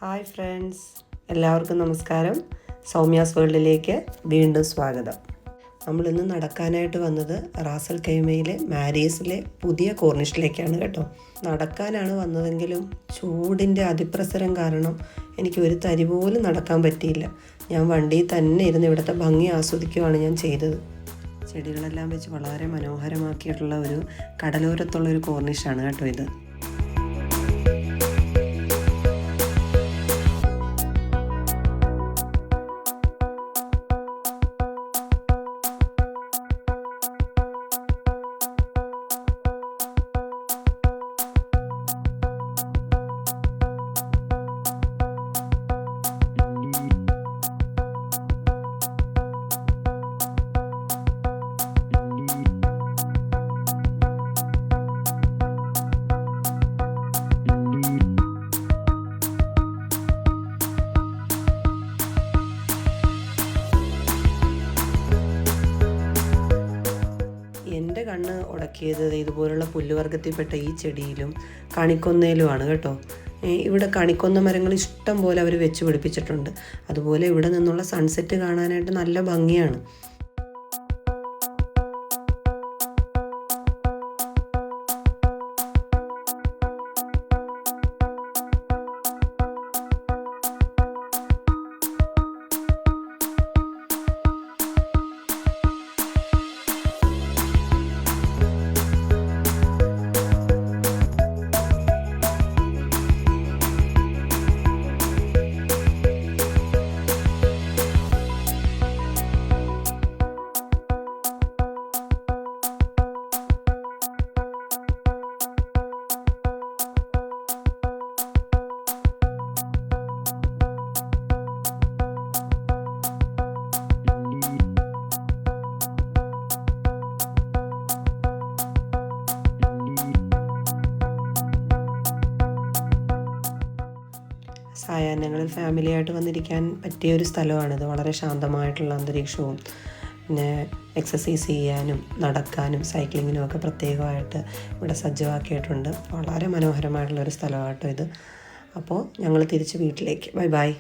Hi friends, എല്ലാവർക്കും നമസ്കാരം. സൗമ്യാസ് വേൾഡിലേക്ക് വീണ്ടും സ്വാഗതം. നമ്മളിന്ന് നടക്കാനായിട്ട് വന്നത് റാസൽ ഖൈമയിലെ മാരീസിലെ പുതിയ കോർണിഷിലേക്കാണ് കേട്ടോ. നടക്കാനാണ് വന്നതെങ്കിലും ചൂടിൻ്റെ അതിപ്രസരം കാരണം എനിക്ക് ഒരു തരി പോലും നടക്കാൻ പറ്റിയില്ല. ഞാൻ വണ്ടിയിൽ തന്നെ ഇരുന്ന് ഇവിടുത്തെ ഭംഗി ആസ്വദിക്കുകയാണ് ഞാൻ ചെയ്തത്. ചെടികളെല്ലാം വെച്ച് വളരെ മനോഹരമാക്കിയിട്ടുള്ള ഒരു കടലോരത്തുള്ളൊരു കോർണിഷാണ് കേട്ടോ ഇത്. എൻ്റെ കണ്ണ് ഉടക്കിയത് ഇതുപോലുള്ള പുല്ലുവർഗ്ഗത്തിൽപ്പെട്ട ഈ ചെടിയിലും കണിക്കൊന്നയിലുമാണ് കേട്ടോ. ഇവിടെ കണിക്കൊന്ന മരങ്ങൾ ഇഷ്ടം പോലെ അവർ വെച്ച് പിടിപ്പിച്ചിട്ടുണ്ട്. അതുപോലെ ഇവിടെ നിന്നുള്ള സൺസെറ്റ് കാണാനായിട്ട് നല്ല ഭംഗിയാണ്. സായാഹ്നങ്ങളിൽ ഫാമിലിയായിട്ട് വന്നിരിക്കാൻ പറ്റിയ ഒരു സ്ഥലമാണിത്. വളരെ ശാന്തമായിട്ടുള്ള അന്തരീക്ഷവും പിന്നെ എക്സസൈസ് ചെയ്യാനും നടക്കാനും സൈക്ലിങ്ങിനും ഒക്കെ പ്രത്യേകമായിട്ട് ഇവിടെ സജ്ജമാക്കിയിട്ടുണ്ട്. വളരെ മനോഹരമായിട്ടുള്ളൊരു സ്ഥലമാട്ടോ ഇത്. അപ്പോൾ ഞങ്ങൾ തിരിച്ച് വീട്ടിലേക്ക്. Bye bye.